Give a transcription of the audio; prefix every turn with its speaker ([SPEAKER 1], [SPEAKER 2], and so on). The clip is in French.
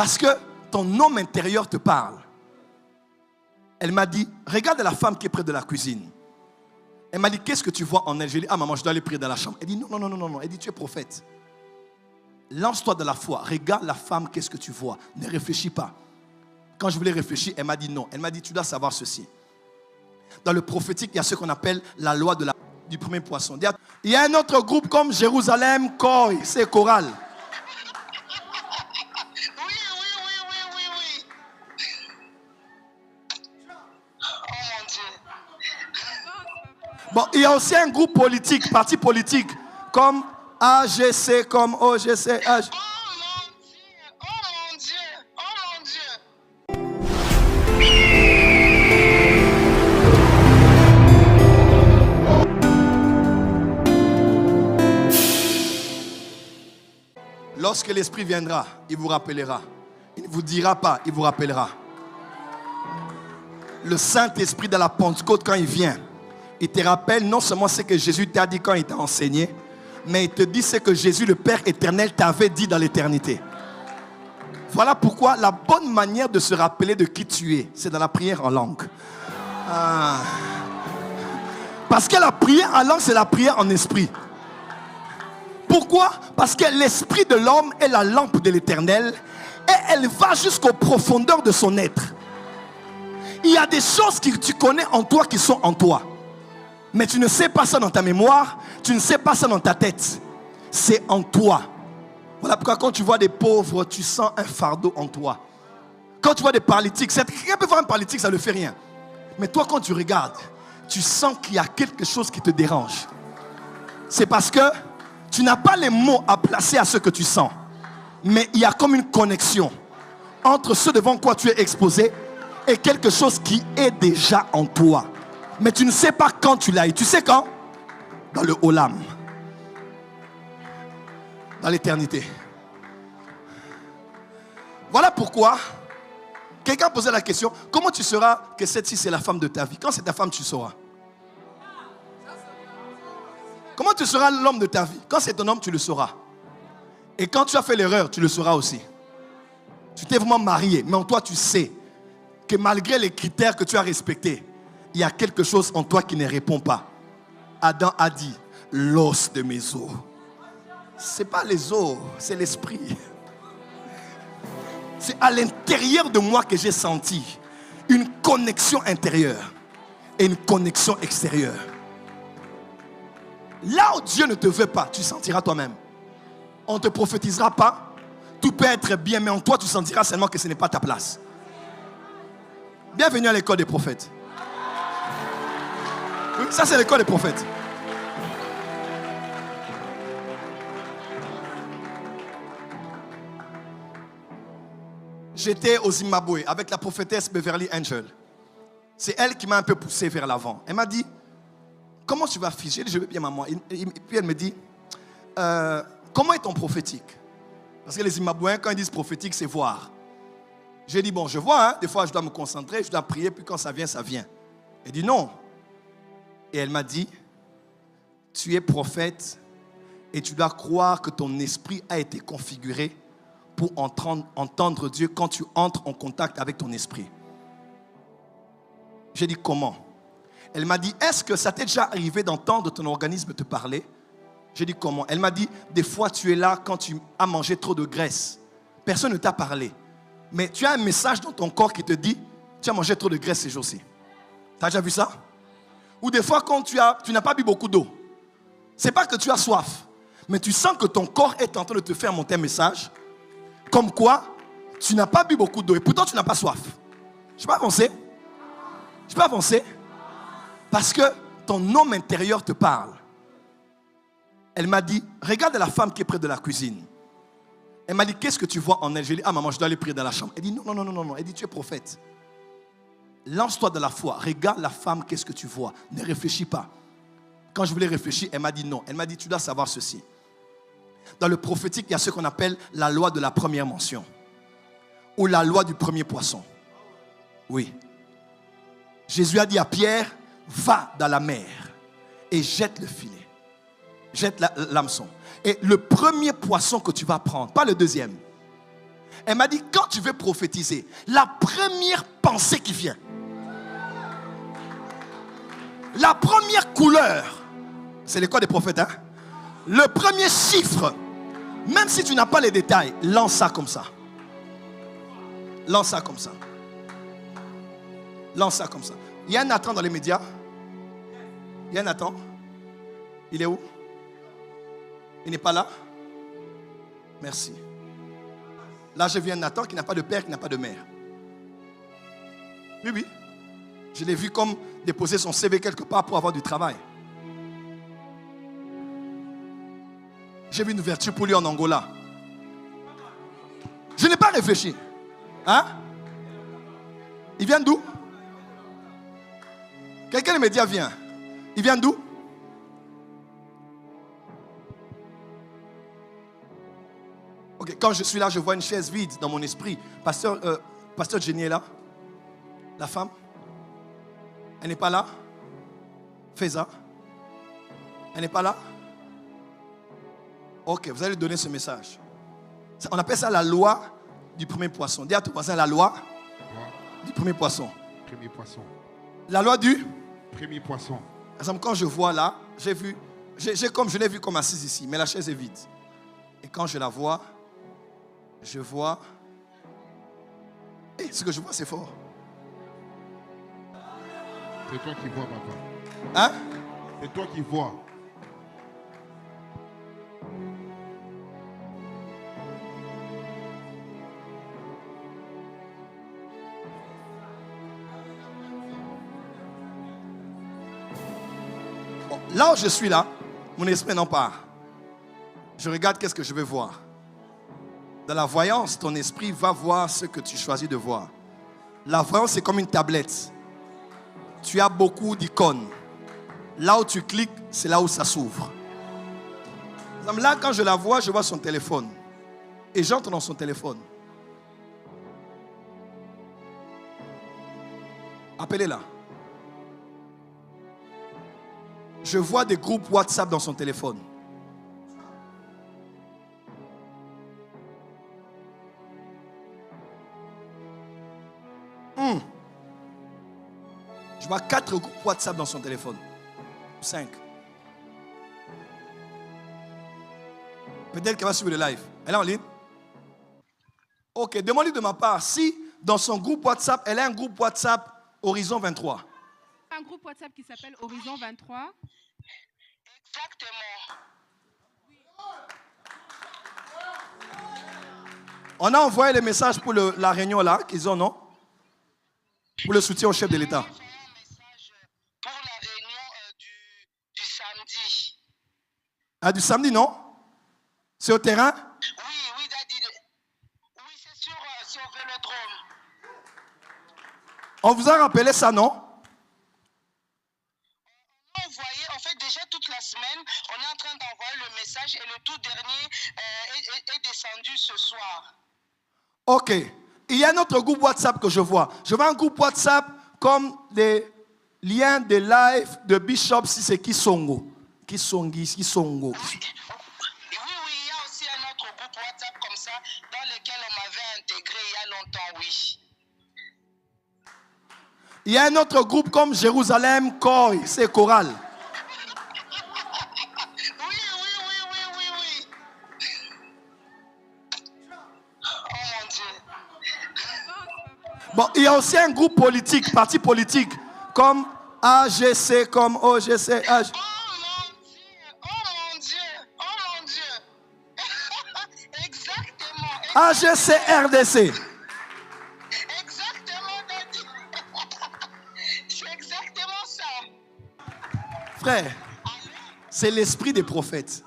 [SPEAKER 1] Parce que ton homme intérieur te parle. Elle m'a dit, regarde la femme qui est près de la cuisine. Elle m'a dit, qu'est-ce que tu vois en elle? J'ai dit, ah maman, je dois aller prier dans la chambre. Elle dit, non. Elle dit, tu es prophète. Lance-toi de la foi. Regarde la femme, qu'est-ce que tu vois? Ne réfléchis pas. Quand je voulais réfléchir, elle m'a dit non. Elle m'a dit, tu dois savoir ceci. Dans le prophétique, il y a ce qu'on appelle la loi du premier poisson. Il y a un autre groupe comme Jérusalem, Koi, c'est choral.
[SPEAKER 2] Oui. Oh mon Dieu.
[SPEAKER 1] Bon, il y a aussi un groupe politique, parti politique, comme AGC, comme OGC.
[SPEAKER 2] Oh mon Dieu.
[SPEAKER 1] Lorsque l'Esprit viendra, il vous rappellera. Il ne vous dira pas, il vous rappellera. Le Saint-Esprit de la Pentecôte, quand il vient, il te rappelle non seulement ce que Jésus t'a dit quand il t'a enseigné, mais il te dit ce que Jésus, le Père éternel, t'avait dit dans l'éternité. Voilà pourquoi la bonne manière de se rappeler de qui tu es, c'est dans la prière en langue. Parce que la prière en langue, c'est la prière en esprit. Pourquoi? Parce que l'esprit de l'homme est la lampe de l'éternel et elle va jusqu'aux profondeurs de son être. Il y a des choses que tu connais en toi qui sont en toi. Mais tu ne sais pas ça dans ta mémoire, tu ne sais pas ça dans ta tête. C'est en toi. Voilà pourquoi quand tu vois des pauvres, tu sens un fardeau en toi. Quand tu vois des paralytiques, quelqu'un peut voir un paralytique, ça ne fait rien. Mais toi, quand tu regardes, tu sens qu'il y a quelque chose qui te dérange. C'est parce que tu n'as pas les mots à placer à ce que tu sens. Mais il y a comme une connexion entre ce devant quoi tu es exposé et quelque chose qui est déjà en toi. Mais tu ne sais pas quand tu l'as eu. Tu sais quand? Dans le Olam. Dans l'éternité. Voilà pourquoi quelqu'un posait la question, comment tu sauras que celle-ci c'est la femme de ta vie? Quand c'est ta femme, tu sauras. Comment tu sauras l'homme de ta vie? Quand c'est ton homme, tu le sauras. Et quand tu as fait l'erreur, tu le sauras aussi. Tu t'es vraiment marié, mais en toi tu sais que malgré les critères que tu as respectés, il y a quelque chose en toi qui ne répond pas. Adam a dit, l'os de mes os. Ce n'est pas les os, c'est l'esprit. C'est à l'intérieur de moi que j'ai senti une connexion intérieure et une connexion extérieure. Là où Dieu ne te veut pas, tu sentiras toi-même. On ne te prophétisera pas. Tout peut être bien, mais en toi, tu sentiras seulement que ce n'est pas ta place. Bienvenue à l'école des prophètes. Oui, ça, c'est l'école des prophètes. J'étais au Zimbabwe avec la prophétesse Beverly Angel. C'est elle qui m'a un peu poussé vers l'avant. Elle m'a dit, comment tu vas figer? J'ai dit, je vais bien maman. Et puis elle me dit, comment est ton prophétique? Parce que les Zimbabwéens, quand ils disent prophétique, c'est voir. J'ai dit, bon, je vois, hein, des fois je dois me concentrer, je dois prier, puis quand ça vient, ça vient. Elle dit, non. Et elle m'a dit, tu es prophète et tu dois croire que ton esprit a été configuré pour entendre Dieu quand tu entres en contact avec ton esprit. J'ai dit, comment? Elle m'a dit, est-ce que ça t'est déjà arrivé d'entendre ton organisme te parler? J'ai dit, comment? Elle m'a dit, des fois tu es là quand tu as mangé trop de graisse. Personne ne t'a parlé. Mais tu as un message dans ton corps qui te dit, tu as mangé trop de graisse ces jours-ci. Tu as déjà vu ça? Ou des fois quand tu n'as pas bu beaucoup d'eau. Ce n'est pas que tu as soif. Mais tu sens que ton corps est en train de te faire monter un message. Comme quoi, tu n'as pas bu beaucoup d'eau et pourtant tu n'as pas soif. Je peux avancer? Je peux avancer? Parce que ton homme intérieur te parle. Elle m'a dit, regarde la femme qui est près de la cuisine. Elle m'a dit, qu'est-ce que tu vois en elle? J'ai dit, ah maman, je dois aller prier dans la chambre. Elle dit, non. Elle dit, tu es prophète. Lance-toi de la foi. Regarde la femme, qu'est-ce que tu vois? Ne réfléchis pas. Quand je voulais réfléchir, elle m'a dit non. Elle m'a dit, tu dois savoir ceci. Dans le prophétique, il y a ce qu'on appelle la loi de la première mention. Ou la loi du premier poisson. Oui. Jésus a dit à Pierre, va dans la mer et jette le filet. Jette l'hameçon. Et le premier poisson que tu vas prendre, pas le deuxième. Elle m'a dit, quand tu veux prophétiser, la première pensée qui vient, la première couleur, c'est l'école des prophètes, hein? Le premier chiffre, même si tu n'as pas les détails, lance ça comme ça. Lance ça comme ça. Lance ça comme ça. Il y a un Nathan dans les médias. Il y a un Nathan. Il est où? Il n'est pas là? Merci. Là, je viens de Nathan qui n'a pas de père, qui n'a pas de mère. Oui, oui. Je l'ai vu comme déposer son CV quelque part pour avoir du travail. J'ai vu une ouverture pour lui en Angola. Je n'ai pas réfléchi. Hein? Il vient d'où? Quelqu'un des médias vient. Il vient d'où? Ok, quand je suis là, je vois une chaise vide dans mon esprit. Pasteur Jenny est là. La femme. Elle n'est pas là. Faiza. Elle n'est pas là. Ok, vous allez donner ce message. On appelle ça la loi du premier poisson. Dis à ton voisin la loi du premier poisson.
[SPEAKER 3] Premier poisson.
[SPEAKER 1] La loi du
[SPEAKER 3] premier poisson.
[SPEAKER 1] Par exemple, quand je vois là, j'ai vu, je l'ai vu comme assise ici, mais la chaise est vide. Et quand je la vois, je vois. Et ce que je vois, c'est fort.
[SPEAKER 3] C'est toi qui vois, papa.
[SPEAKER 1] Hein?
[SPEAKER 3] C'est toi qui vois.
[SPEAKER 1] Bon, là où je suis là, mon esprit n'en part. Je regarde qu'est-ce que je veux voir. Dans la voyance, ton esprit va voir ce que tu choisis de voir. La voyance, c'est comme une tablette. Tu as beaucoup d'icônes. Là où tu cliques, c'est là où ça s'ouvre. Là, quand je la vois, je vois son téléphone. Et j'entre dans son téléphone. Appelez-la. Je vois des groupes WhatsApp dans son téléphone. Je vois 4 groupes WhatsApp dans son téléphone. 5. Peut-être qu'elle va suivre le live. Elle est en ligne? Ok, demande-lui de ma part si dans son groupe WhatsApp, elle a un groupe WhatsApp Horizon 23.
[SPEAKER 4] Un groupe WhatsApp qui s'appelle Horizon 23.
[SPEAKER 2] Exactement.
[SPEAKER 1] On a envoyé les messages pour la réunion là, qu'ils ont, non? Pour le soutien au chef de l'État.
[SPEAKER 2] J'ai envoyé un message pour la réunion du samedi.
[SPEAKER 1] Ah, du samedi, non? C'est au terrain?
[SPEAKER 2] Oui, Daddy. Oui, c'est sur Vélodrome.
[SPEAKER 1] On vous a rappelé ça, non?
[SPEAKER 2] On a envoyé, en fait, déjà toute la semaine, on est en train d'envoyer le message et le tout dernier est descendu ce soir.
[SPEAKER 1] Ok. Il y a un autre groupe WhatsApp que je vois. Je vois un groupe WhatsApp comme des liens de live de Bishop Siseki Songo. Kisongo.
[SPEAKER 2] Oui, il y a aussi un autre groupe WhatsApp comme ça dans lequel on m'avait intégré il y a longtemps, oui.
[SPEAKER 1] Il y a un autre groupe comme Jérusalem Koi, c'est choral.
[SPEAKER 2] Oui. Oh mon Dieu.
[SPEAKER 1] Bon, il y a aussi un groupe politique, parti politique, comme AGC, comme OGC.
[SPEAKER 2] Oh mon Dieu. Exactement.
[SPEAKER 1] AGC RDC.
[SPEAKER 2] Exactement, Daddy. C'est exactement ça.
[SPEAKER 1] Frère, c'est l'esprit des prophètes.